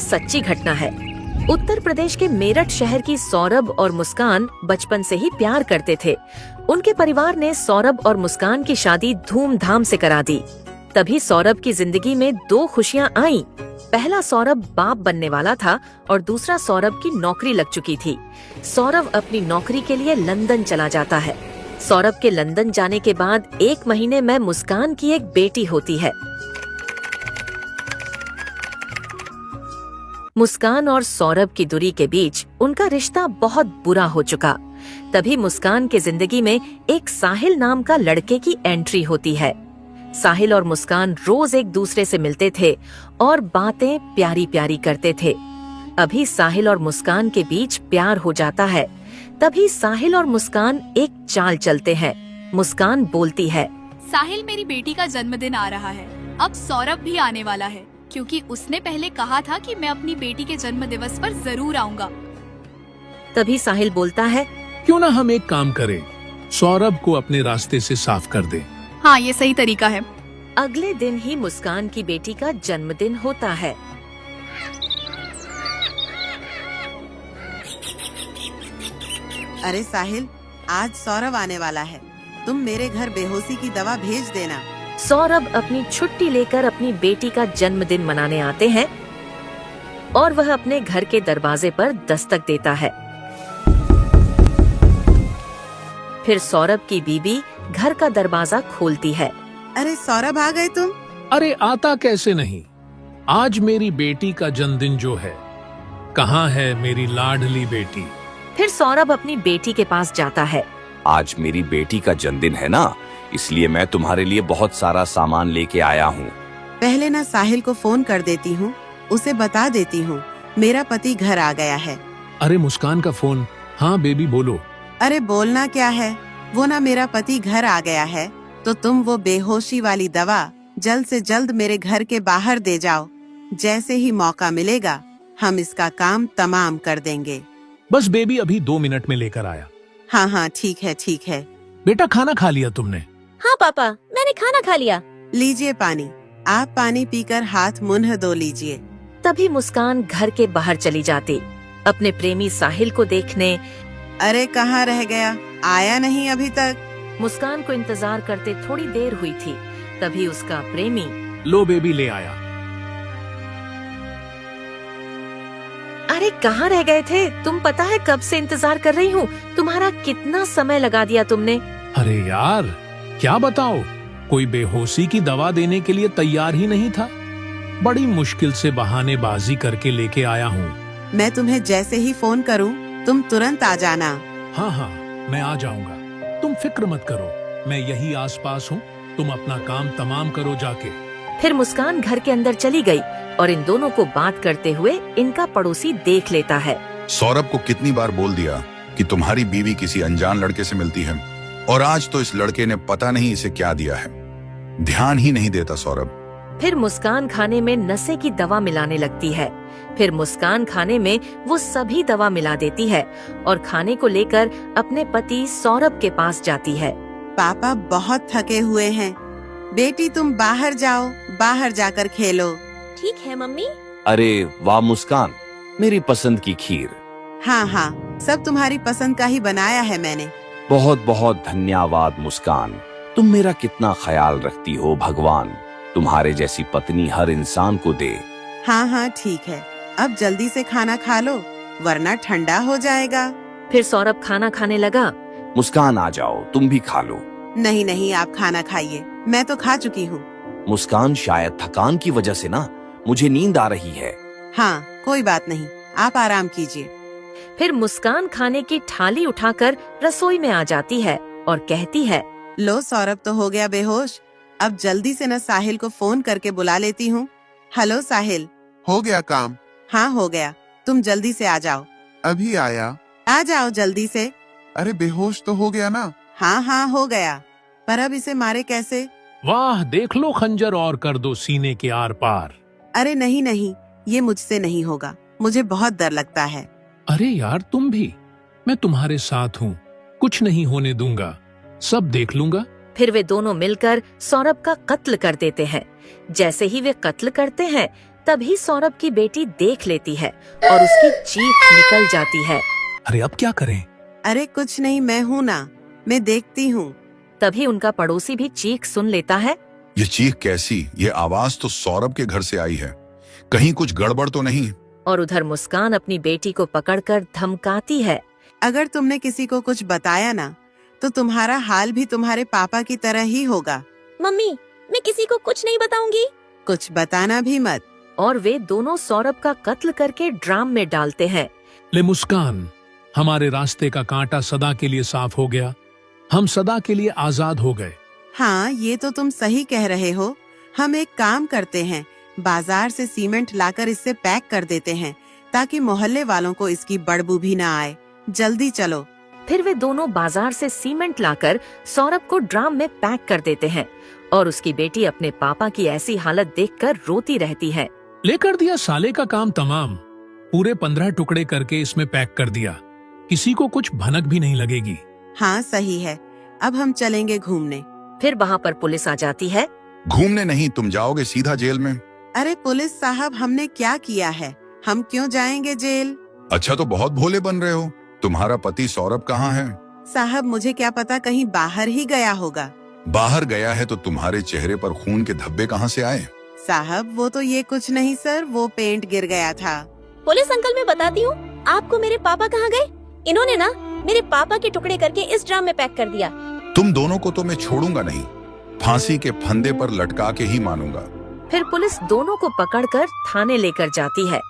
सच्ची घटना है। उत्तर प्रदेश के मेरठ शहर की सौरभ और मुस्कान बचपन से ही प्यार करते थे। उनके परिवार ने सौरभ और मुस्कान की शादी धूमधाम से करा दी। तभी सौरभ की जिंदगी में दो खुशियां आईं। पहला सौरभ बाप बनने वाला था और दूसरा सौरभ की नौकरी लग चुकी थी। सौरभ अपनी नौकरी के लिए लंदन चला जाता है। सौरभ के लंदन जाने के बाद 1 महीने में मुस्कान की एक बेटी होती है। मुस्कान और सौरभ की दूरी के बीच उनका रिश्ता बहुत बुरा हो चुका। तभी मुस्कान की जिंदगी में एक साहिल नाम का लड़के की एंट्री होती है। साहिल और मुस्कान रोज एक दूसरे से मिलते थे और बातें प्यारी प्यारी करते थे। अभी साहिल और मुस्कान के बीच प्यार हो जाता है। तभी साहिल और मुस्कान एक चाल चलते हैं। मुस्कान बोलती है, साहिल, मेरी बेटी का जन्मदिन आ रहा है। अब सौरभ भी आने वाला है, क्योंकि उसने पहले कहा था कि मैं अपनी बेटी के जन्म दिवस पर जरूर आऊंगा। तभी साहिल बोलता है, क्यों ना हम एक काम करें, सौरभ को अपने रास्ते से साफ कर दें। हाँ, ये सही तरीका है। अगले दिन ही मुस्कान की बेटी का जन्मदिन होता है। अरे साहिल, आज सौरभ आने वाला है। तुम मेरे घर बेहोशी की दवा भेज देना। सौरभ अपनी छुट्टी लेकर अपनी बेटी का जन्मदिन मनाने आते हैं और वह अपने घर के दरवाजे पर दस्तक देता है। फिर सौरभ की बीबी घर का दरवाजा खोलती है। अरे सौरभ, आ गए तुम? अरे आता कैसे नहीं, आज मेरी बेटी का जन्मदिन जो है। कहाँ है मेरी लाडली बेटी? फिर सौरभ अपनी बेटी के पास जाता है। आज मेरी बेटी का जन्मदिन है ना, इसलिए मैं तुम्हारे लिए बहुत सारा सामान लेके आया हूँ। पहले ना साहिल को फोन कर देती हूँ, उसे बता देती हूँ मेरा पति घर आ गया है। अरे मुस्कान का फोन। हाँ बेबी बोलो। अरे बोलना क्या है, वो ना मेरा पति घर आ गया है, तो तुम वो बेहोशी वाली दवा जल्द से जल्द मेरे घर के बाहर दे जाओ। जैसे ही मौका मिलेगा हम इसका काम तमाम कर देंगे। बस बेबी अभी 2 मिनट में लेकर आया। हाँ हाँ, ठीक है ठीक है। बेटा खाना खा लिया तुमने? हाँ पापा, मैंने खाना खा लिया। लीजिए पानी। आप पानी पीकर हाथ मुंह धो लीजिए। तभी मुस्कान घर के बाहर चली जाती अपने प्रेमी साहिल को देखने। अरे कहाँ रह गया, आया नहीं अभी तक? मुस्कान को इंतजार करते थोड़ी देर हुई थी। तभी उसका प्रेमी, लो बेबी ले आया। अरे कहाँ रह गए थे तुम? पता है कब से इंतजार कर रही हूँ, तुम्हारा कितना समय लगा दिया तुमने। अरे यार क्या बताओ, कोई बेहोशी की दवा देने के लिए तैयार ही नहीं था। बड़ी मुश्किल से बहानेबाजी करके लेके आया हूँ। मैं तुम्हें जैसे ही फोन करूँ तुम तुरंत आ जाना। हाँ हाँ मैं आ जाऊंगा, तुम फिक्र मत करो, मैं यही आसपास हूँ। तुम अपना काम तमाम करो जाके। फिर मुस्कान घर के अंदर चली गई और इन दोनों को बात करते हुए इनका पड़ोसी देख लेता है। सौरभ को कितनी बार बोल दिया कि तुम्हारी बीवी किसी अनजान लड़के से मिलती है, और आज तो इस लड़के ने पता नहीं इसे क्या दिया है। ध्यान ही नहीं देता सौरभ। फिर मुस्कान खाने में नशे की दवा मिलाने लगती है। फिर मुस्कान खाने में वो सभी दवा मिला देती है और खाने को लेकर अपने पति सौरभ के पास जाती है। पापा बहुत थके हुए हैं, बेटी तुम बाहर जाओ, बाहर जाकर खेलो। ठीक है मम्मी। अरे वाह मुस्कान, मेरी पसंद की खीर। हाँ हाँ, सब तुम्हारी पसंद का ही बनाया है मैंने। बहुत बहुत धन्यवाद मुस्कान, तुम मेरा कितना ख्याल रखती हो। भगवान तुम्हारे जैसी पत्नी हर इंसान को दे। हाँ हाँ ठीक है, अब जल्दी से खाना खा लो वरना ठंडा हो जाएगा। फिर सौरभ खाना खाने लगा। मुस्कान आ जाओ, तुम भी खा लो। नहीं नहीं, आप खाना खाइए, मैं तो खा चुकी हूँ। मुस्कान शायद थकान की वजह से ना मुझे नींद आ रही है। हाँ कोई बात नहीं, आप आराम कीजिए। फिर मुस्कान खाने की थाली उठाकर रसोई में आ जाती है और कहती है, लो सौरभ तो हो गया बेहोश, अब जल्दी से न साहिल को फोन करके बुला लेती हूँ। हेलो साहिल। हो गया काम? हाँ हो गया, तुम जल्दी से आ जाओ। अभी आया। आ जाओ जल्दी से। अरे बेहोश तो हो गया ना? हाँ हाँ हो गया, पर अब इसे मारे कैसे? वाह देख लो खंजर और कर दो सीने के आर पार। अरे नहीं नहीं, ये मुझसे नहीं होगा, मुझे बहुत डर लगता है। अरे यार तुम भी, मैं तुम्हारे साथ हूँ, कुछ नहीं होने दूंगा, सब देख लूंगा। फिर वे दोनों मिलकर सौरभ का कत्ल कर देते हैं। जैसे ही वे कत्ल करते हैं तभी सौरभ की बेटी देख लेती है और उसकी चीख निकल जाती है। अरे अब क्या करें? अरे कुछ नहीं, मैं हूँ ना, मैं देखती हूँ। तभी उनका पड़ोसी भी चीख सुन लेता है। ये चीख कैसी? ये आवाज तो सौरभ के घर से आई है। कहीं कुछ गड़बड़ तो नहीं? और उधर मुस्कान अपनी बेटी को पकड़कर धमकाती है। अगर तुमने किसी को कुछ बताया ना, तो तुम्हारा हाल भी तुम्हारे पापा की तरह ही होगा। मम्मी, मैं किसी को कुछ नहीं बताऊंगी। कुछ बताना भी मत। और वे दोनों सौरभ का कत्ल करके ड्राम में डालते हैं। ले मुस्कान, हमारे रास्ते का कांटा सदा के लिए साफ हो गया। हम सदा के लिए आजाद हो गए। हाँ, ये तो तुम सही कह रहे हो। हम एक काम करते हैं, बाजार से सीमेंट लाकर इससे पैक कर देते हैं, ताकि मोहल्ले वालों को इसकी बदबू भी ना आए। जल्दी चलो। फिर वे दोनों बाजार से सीमेंट लाकर सौरभ को ड्राम में पैक कर देते हैं और उसकी बेटी अपने पापा की ऐसी हालत देखकर रोती रहती है। लेकर दिया साले का काम तमाम। पूरे 15 टुकड़े करके इसमें पैक कर दिया। किसी को कुछ भनक भी नहीं लगेगी। हाँ सही है, अब हम चलेंगे घूमने। फिर वहाँ पर पुलिस आ जाती है। घूमने नहीं, तुम जाओगे सीधा जेल में। अरे पुलिस साहब, हमने क्या किया है? हम क्यों जाएंगे जेल? अच्छा, तो बहुत भोले बन रहे हो। तुम्हारा पति सौरभ कहाँ है? साहब, मुझे क्या पता, कहीं बाहर ही गया होगा। बाहर गया है तो तुम्हारे चेहरे पर खून के धब्बे कहाँ से आए? साहब, वो तो ये कुछ नहीं सर, वो पेंट गिर गया था। पुलिस अंकल, मैं बताती हूँ आपको, मेरे पापा कहाँ गए? इन्होंने ना मेरे पापा के टुकड़े करके इस ड्राम में पैक कर दिया। तुम दोनों को तो मैं छोड़ूंगा नहीं, फांसी के फंदे पर लटका के ही मानूंगा। फिर पुलिस दोनों को पकड़कर थाने लेकर जाती है।